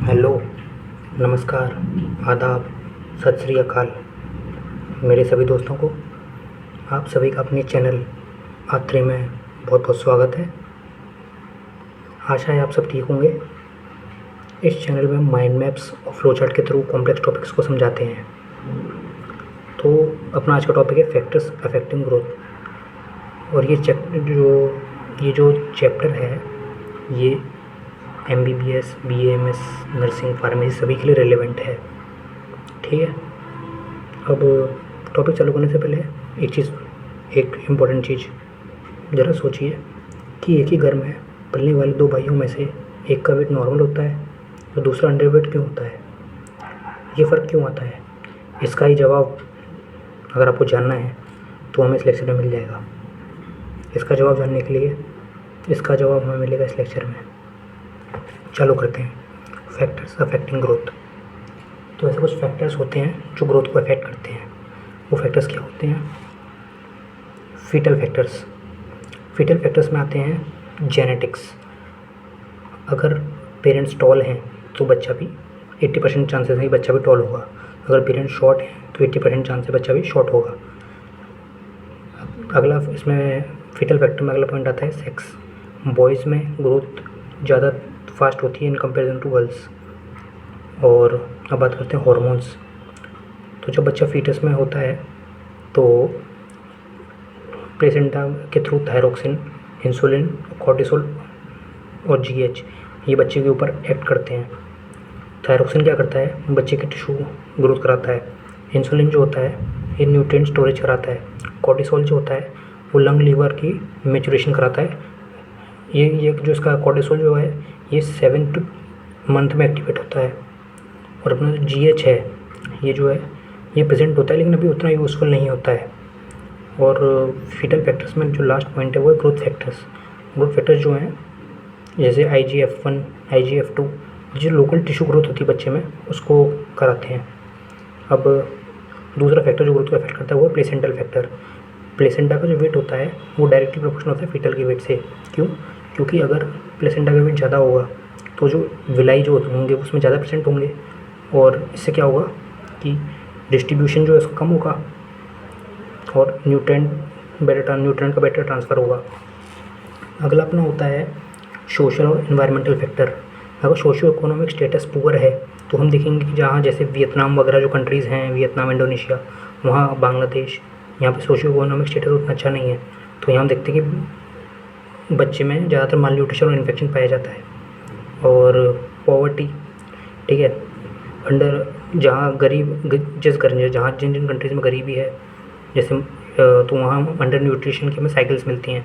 Hello, नमस्कार, आदाब, सत श्री अकाल मेरे सभी दोस्तों को। आप सभी का अपने चैनल आत्रे में बहुत बहुत स्वागत है। आशा है आप सब ठीक होंगे। इस चैनल में माइंड मैप्स और फ्लो चार्ट के थ्रू कॉम्प्लेक्स टॉपिक्स को समझाते हैं। तो अपना आज का टॉपिक है फैक्टर्स अफेक्टिंग ग्रोथ। और ये जो चैप्टर है ये MBBS, BAMS, नर्सिंग, फार्मेसी सभी के लिए रेलेवेंट है। ठीक है। अब टॉपिक चालू करने से पहले एक इम्पॉर्टेंट चीज़ ज़रा सोचिए कि एक ही घर में पलने वाले दो भाइयों में से एक का वेट नॉर्मल होता है और दूसरा अंडर वेट क्यों होता है? ये फ़र्क क्यों आता है? इसका ही जवाब अगर आपको जानना है तो हमें इस लेक्चर में मिल जाएगा। इसका जवाब जानने के लिए इसका जवाब हमें मिलेगा इस लेक्चर में। चालू करते हैं। Factors affecting growth. तो ऐसे कुछ फैक्टर्स होते हैं जो ग्रोथ को अफेक्ट करते हैं। वो फैक्टर्स क्या होते हैं? Fetal factors. फीटल फैक्टर्स में आते हैं जेनेटिक्स। अगर पेरेंट्स टॉल हैं तो बच्चा भी 80% चांसेस है कि बच्चा भी टॉल होगा। अगर पेरेंट्स शॉर्ट हैं तो 80% चांस है बच्चा भी शॉर्ट होगा। अगला इसमें फीटल फैक्टर में अगला पॉइंट आता है सेक्स। बॉयज़ में ग्रोथ ज़्यादा फास्ट होती है इन कंपेरिजन टू गर्ल्स। और अब बात करते हैं हॉर्मोन्स। तो जब बच्चा फीटस में होता है तो प्लेसेंटा के थ्रू थायरोक्सिन, इंसुलिन, कॉर्टिसोल और GH ये बच्चे के ऊपर एक्ट करते हैं। थायरोक्सिन क्या करता है? बच्चे के टिश्यू ग्रोथ कराता है। इंसुलिन जो होता है ये न्यूट्रिएंट स्टोरेज कराता है। कॉर्टिसोल जो होता है वो लंग लीवर की मैच्योरेशन कराता है। ये जो इसका कॉर्टिसोल जो है ये 7th मंथ में एक्टिवेट होता है। और अपना जो GH है ये जो है ये प्रेजेंट होता है लेकिन अभी उतना यूज़फुल नहीं होता है। और फीटल फैक्टर्स में जो लास्ट पॉइंट है वो है ग्रोथ फैक्टर्स। ग्रोथ फैक्टर्स जो हैं जैसे IGF-1, IGF-2 जो लोकल टिश्यू ग्रोथ होती है बच्चे में उसको कराते हैं। अब दूसरा फैक्टर जो ग्रोथ को अफेक्ट करता है वो है प्लेसेंटल फैक्टर। प्लेसेंटा का जो वेट होता है वो डायरेक्टली प्रोपोर्शनल होता है फीटल के वेट से। क्यों? क्योंकि अगर प्लेसेंटा का वेट ज़्यादा होगा तो जो विलाई जो होंगे उसमें ज़्यादा % होंगे और इससे क्या होगा कि डिस्ट्रीब्यूशन जो है उसका कम होगा और न्यूट्रिएंट का बेटर ट्रांसफ़र होगा। अगला अपना होता है सोशल और एनवायरमेंटल फैक्टर। अगर सोशियो इकोनॉमिक स्टेटस पुअर है तो हम देखेंगे कि जहाँ जैसे वियतनाम वगैरह जो कंट्रीज़ हैं, वियतनाम, इंडोनेशिया, वहाँ बांग्लादेश, यहाँ पे सोशियो इकोनॉमिक स्टेटस उतना अच्छा नहीं है। तो यहाँ हम देखते हैं कि बच्चे में ज़्यादातर माल न्यूट्रिशन और इन्फेक्शन पाया जाता है। और पॉवर्टी, ठीक है, जहाँ जिन जिन कंट्रीज़ में गरीबी है जैसे तो वहाँ अंडर न्यूट्रिशन की हमें साइकिल्स मिलती हैं।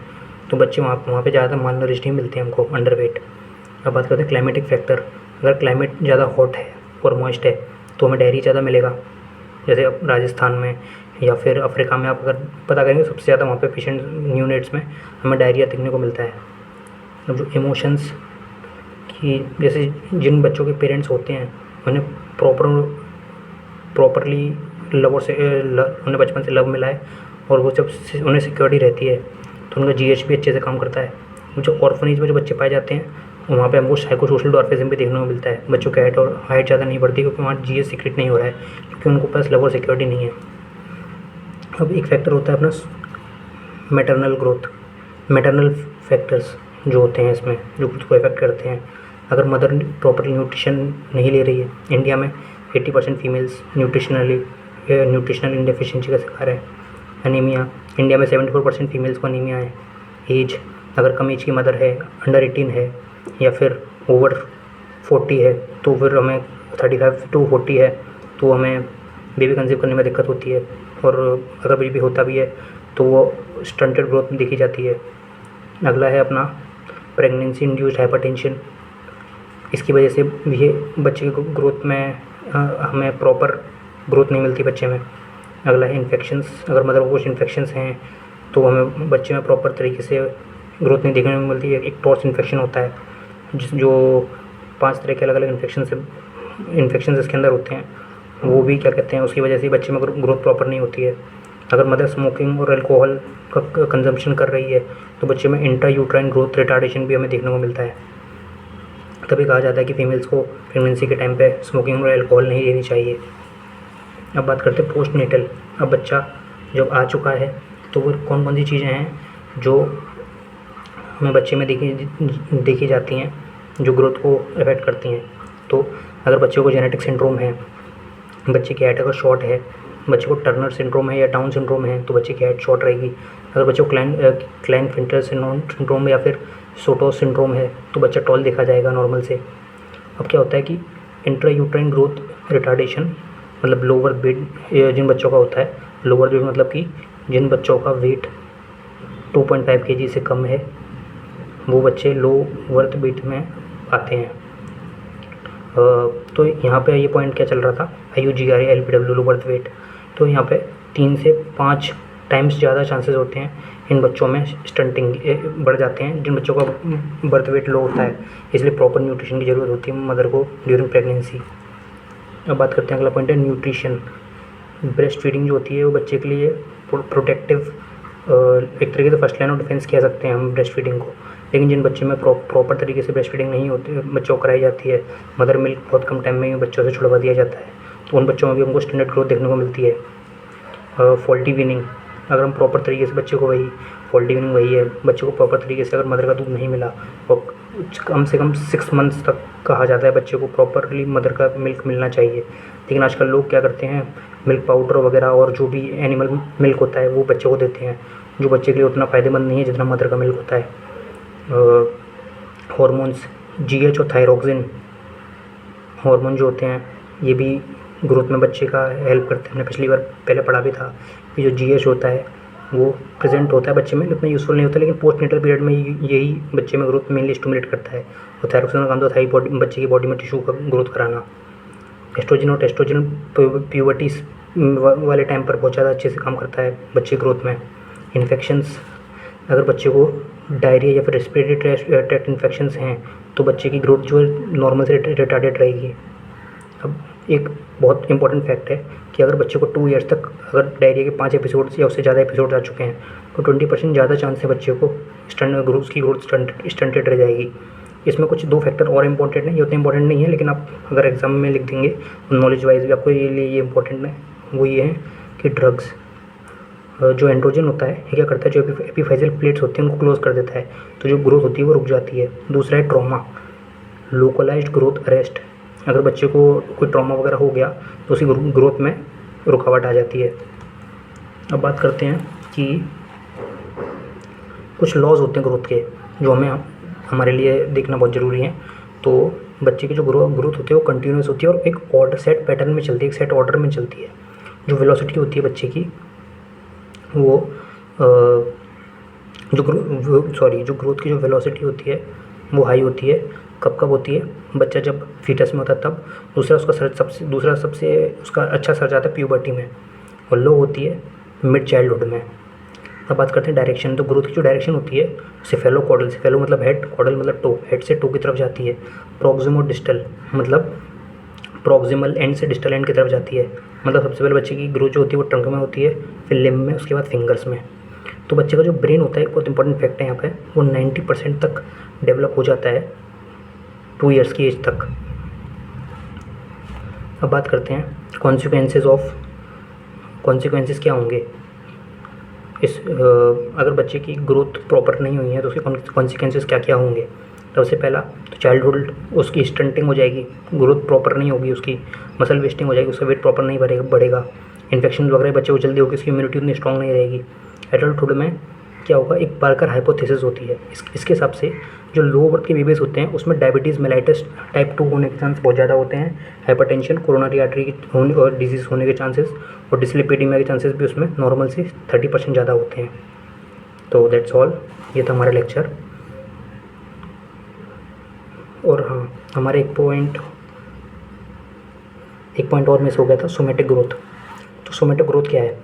तो बच्चे वहाँ पे ज़्यादा माल नरिश नहीं मिलते हैं हमको, अंडर वेट। अब बात करते हैं क्लाइमेटिक फैक्टर। अगर क्लाइमेट ज़्यादा हॉट है और मॉइस्ट है तो हमें डायरिया ज़्यादा मिलेगा। जैसे अब राजस्थान में या फिर अफ्रीका में आप अगर पता करेंगे सबसे ज़्यादा वहाँ पे पेशेंट न्यूनेट्स में हमें डायरिया देखने को मिलता है। अब जो इमोशंस कि जैसे जिन बच्चों के पेरेंट्स होते हैं उन्हें प्रॉपरली उन्हें बचपन से लव मिला है और वो जब उन्हें सिक्योरिटी रहती है तो उनका GH भी अच्छे से काम करता है। जो ऑर्फनेज में जो बच्चे पाए जाते हैं वहाँ पे हमको साइको सोशल डॉर्फिज्म भी देखने को मिलता है। बच्चों की हाइट ज़्यादा नहीं बढ़ती क्योंकि वहाँ GH सीक्रेट नहीं हो रहा है क्योंकि उनको पास लव और सिक्योरिटी नहीं है। अब एक फैक्टर होता है अपना मैटरनल ग्रोथ। मैटरनल फैक्टर्स जो होते हैं इसमें जो ग्रोथ को इफेक्ट करते हैं। अगर मदर प्रॉपरली न्यूट्रिशन नहीं ले रही है, इंडिया में 80% फीमेल्स न्यूट्रिशनल इनडेफिशिएंसी का शिकार है। एनीमिया, इंडिया में 74% फीमेल्स को एनीमिया है। एज, अगर कम एज की मदर है, अंडर 18 है या फिर ओवर 40 है तो फिर हमें 35 to 40 है तो हमें बेबी कंसीव करने में दिक्कत होती है। और अगर बेबी होता भी है तो वो स्टंटेड ग्रोथ देखी जाती है। अगला है अपना प्रेगनेंसी इंड्यूस्ड हाइपरटेंशन। इसकी वजह से ये बच्चे की ग्रोथ में हमें प्रॉपर ग्रोथ नहीं मिलती बच्चे में। अगला है इन्फेक्शंस। अगर मदर को कुछ इन्फेक्शंस हैं तो हमें बच्चे में प्रॉपर तरीके से ग्रोथ नहीं देखने को मिलती है। एक टॉर्च इन्फेक्शन होता है जो 5 तरह के अलग अलग इन्फेक्शंस इसके अंदर होते हैं। वो भी क्या कहते हैं उसकी वजह से बच्चे में ग्रोथ प्रॉपर नहीं होती है। अगर मदर स्मोकिंग और अल्कोहल का कंजम्पशन कर रही है तो बच्चे में इंट्रा यूट्राइन ग्रोथ रिटार्डेशन भी हमें देखने को मिलता है। तभी कहा जाता है कि फीमेल्स को प्रेगनेंसी के टाइम पे स्मोकिंग और अल्कोहल नहीं लेनी चाहिए। अब बात करते हैं पोस्ट नेटल। अब बच्चा जब आ चुका है तो वो कौन कौन सी चीज़ें हैं जो हमें बच्चे में देखी जाती हैं जो ग्रोथ को अफेक्ट करती हैं। तो अगर बच्चे को जेनेटिक सिंड्रोम है, बच्चे की हाइट अगर शॉर्ट है, बच्चे को टर्नर सिंड्रोम है या डाउन सिंड्रोम है तो बच्चे की हाइट शॉर्ट रहेगी। अगर बच्चे को क्लाइनफिल्टर सिंड्रोम या फिर सोटोस सिंड्रोम है तो बच्चा टॉल देखा जाएगा नॉर्मल से। अब क्या होता है कि इंट्रायूट्राइन ग्रोथ रिटार्डेशन मतलब लोअर वेट जिन बच्चों का होता है, लोअर वेट मतलब कि जिन बच्चों का वेट 2.5 kg से कम है वो बच्चे लो बर्थ वेट में आते हैं। तो यहाँ पे ये पॉइंट क्या चल रहा था, IUGRA LBW low birth weight. तो यहाँ पे 3 से 5 टाइम्स ज़्यादा चांसेस होते हैं इन बच्चों में स्टंटिंग बढ़ जाते हैं जिन बच्चों का बर्थ वेट लो होता है, इसलिए प्रॉपर न्यूट्रिशन की ज़रूरत होती है मदर को ड्यूरिंग प्रेगनेंसी। अब बात करते हैं, अगला पॉइंट है न्यूट्रिशन। ब्रेस्ट फीडिंग जो होती है वो बच्चे के लिए प्रोटेक्टिव एक तरीके से फर्स्ट लाइन ऑफ डिफेंस कह सकते हैं हम ब्रेस्ट फीडिंग को। लेकिन जिन बच्चे में प्रॉपर तरीके से ब्रेस्ट फीडिंग नहीं होती, बच्चों को कराई जाती है, मदर मिल्क बहुत कम टाइम में ही बच्चों से छुड़वा दिया जाता है, तो उन बच्चों में भी हमको स्टैंडर्ड ग्रोथ देखने को मिलती है। फॉल्टी वीनिंग, अगर हम प्रॉपर तरीके से बच्चे को फॉल्टी वीनिंग वही है, बच्चे को प्रॉपर तरीके से अगर मदर का दूध नहीं मिला और कम से कम 6 मंथ्स तक कहा जाता है बच्चे को प्रॉपरली मदर का मिल्क मिलना चाहिए। लेकिन आजकल लोग क्या करते हैं, मिल्क पाउडर वगैरह और जो भी एनिमल मिल्क होता है वो बच्चे को देते हैं, जो बच्चे के लिए उतना फ़ायदेमंद नहीं है जितना मदर का मिल्क होता है। हॉर्मोन्स, GH और थायरोक्सिन हार्मोन जो होते हैं ये भी ग्रोथ में बच्चे का हेल्प करते हैं। हमने पिछली बार पहले पढ़ा भी था कि जो GH होता है वो प्रेजेंट होता है बच्चे में, उतना यूज़फुल नहीं होता, लेकिन पोस्ट नेटल पीरियड में यही बच्चे में ग्रोथ मेनली स्टिमुलेट करता है। और थायरोक्सिन का काम तो था ही बच्चे की बॉडी में टिश्यू का ग्रोथ कराना। एस्ट्रोजन और टेस्टोजन प्यूबर्टी वाले टाइम पर बहुत ज़्यादा अच्छे से काम करता है बच्चे ग्रोथ में। इन्फेक्शंस, अगर बच्चे को डायरिया या फिर रेस्पिरेटरी ट्रैक्ट इन्फेक्शंस हैं तो बच्चे की ग्रोथ जो है नॉर्मल से रिटार्डेड रहेगी। अब एक बहुत इंपॉर्टेंट फैक्ट है कि अगर बच्चे को 2 ईयर्स तक अगर डायरिया के 5 एपिसोड्स या उससे ज़्यादा एपिसोड्स आ चुके हैं तो 20% ज़्यादा चांस है बच्चे को ग्रोथ स्टंटेड रह जाएगी। इसमें कुछ 2 फैक्टर और इंपॉर्टेंट है, ये उतने इंपॉर्टेंट नहीं है लेकिन आप अगर एग्जाम में लिख देंगे नॉलेज वाइज भी आपको ये इंपॉर्टेंट है। वो ये है कि ड्रग्स, जो एंड्रोजन होता है ये क्या करता है, जो एपिफाइजल प्लेट्स होती हैं उनको क्लोज कर देता है, तो जो ग्रोथ होती है वो रुक जाती है। दूसरा है ट्रॉमा, लोकलाइज्ड ग्रोथ अरेस्ट, अगर बच्चे को कोई ट्रॉमा वगैरह हो गया तो उसकी ग्रोथ में रुकावट आ जाती है। अब बात करते हैं कि कुछ लॉज होते हैं ग्रोथ के जो हमारे लिए देखना बहुत ज़रूरी है। तो बच्चे की जो ग्रोथ होती है वो कंटिन्यूस होती है और एक ऑर्डर सेट पैटर्न में चलती है, एक सेट ऑर्डर में चलती है। जो वेलोसिटी होती है बच्चे की वो जो ग्रोथ की जो वेलोसिटी होती है वो हाई होती है। कब होती है, बच्चा जब फीटस में होता है तब। दूसरा सबसे उसका अच्छा सर जाता है प्यूबर्टी में, और लो होती है मिड चाइल्डहुड में। अब बात करते हैं डायरेक्शन। तो ग्रोथ की जो डायरेक्शन होती है सेफेलोकॉर्डल, सेफेलो मतलब हेड, कॉर्डल मतलब टो, हेड से टो की तरफ जाती है। प्रॉक्सिमो डिस्टल मतलब प्रॉक्सिमल एंड से डिस्टल एंड की तरफ जाती है। मतलब सबसे पहले बच्चे की ग्रोथ जो होती है वो ट्रंक में होती है, फिर लिम्ब में, उसके बाद फिंगर्स में। तो बच्चे का जो ब्रेन होता है बहुत इंपॉर्टेंट फैक्ट है यहाँ पे, वो 90% तक डेवलप हो जाता है 2 ईयर्स की एज तक। अब बात करते हैं कॉन्सिक्वेंसेस क्या होंगे अगर बच्चे की ग्रोथ प्रॉपर नहीं हुई है तो उसके कॉन्सिक्वेंसेस क्या क्या होंगे। सबसे पहला तो चाइल्डहुड उसकी स्टंटिंग हो जाएगी, ग्रोथ प्रॉपर नहीं होगी, उसकी मसल वेस्टिंग हो जाएगी, उसका वेट प्रॉपर नहीं बढ़ेगा। इन्फेक्शन वगैरह बच्चे को जल्दी होगी, उसकी इम्यूनिटी उतनी स्ट्रॉन्ग नहीं रहेगी। एडल्टहुड में क्या होगा, एक बार्कर हाइपोथेसिस होती है, इसके हिसाब से जो लो बर्थ के बेबीज़ होते हैं उसमें डायबिटीज़ मेलाइटिस टाइप 2 होने के चांस बहुत ज़्यादा होते हैं। हाइपरटेंशन, कोरोनरी आर्टरी की होने और डिजीज़ होने के चांसेस और डिसलिपिडीमिया के चांसेस भी उसमें नॉर्मल से 30% ज़्यादा होते हैं। तो दैट्स ऑल, ये था हमारा लेक्चर। और हाँ, हमारे एक पॉइंट और मिस हो गया था, सोमेटिक ग्रोथ। तो सोमेटिक ग्रोथ क्या है?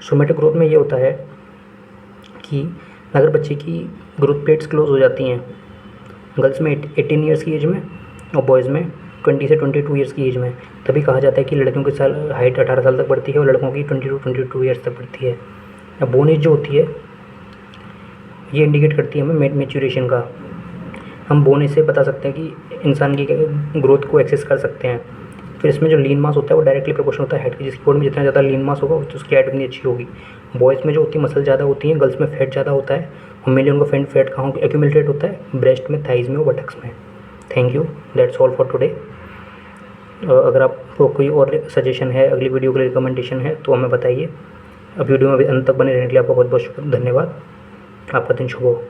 सोमेटिक ग्रोथ में ये होता है कि अगर बच्चे की ग्रोथ प्लेट्स क्लोज हो जाती हैं गर्ल्स में 18 ईयर्स की एज में और बॉयज़ में 20 से 22 ईयर्स की एज में, तभी कहा जाता है कि लड़कियों की हाइट 18 साल तक बढ़ती है और लड़कों की 22 ईयर्स तक बढ़ती है। अब बोन एज जो होती है ये इंडिकेट करती है हमें मैच्योरेशन का। हम बोन से बता सकते हैं कि इंसान की ग्रोथ को एक्सेस कर सकते हैं। फिर इसमें जो लीन मास होता है वो डायरेक्टली प्रोपोर्शनल होता है हाइट की, जिसकी बॉडी में जितना ज़्यादा लीन मास होगा तो उसकी हाइट उतनी अच्छी होगी। बॉयज़ में जो होती है मसल ज़्यादा होती हैं, गर्ल्स में फैट ज़्यादा होता है, और मेनली उनका फैट कहाँ एक्यूमुलेटेड होता है, ब्रेस्ट में, थाइज में और बटक्स में। Thank you, that's all for today. अगर आपको कोई और सजेशन है, अगली वीडियो के लिए रिकमेंडेशन है तो हमें बताइए। अब वीडियो में अंत तक बने रहने के लिए आपका बहुत बहुत धन्यवाद। आपका दिन शुभ हो।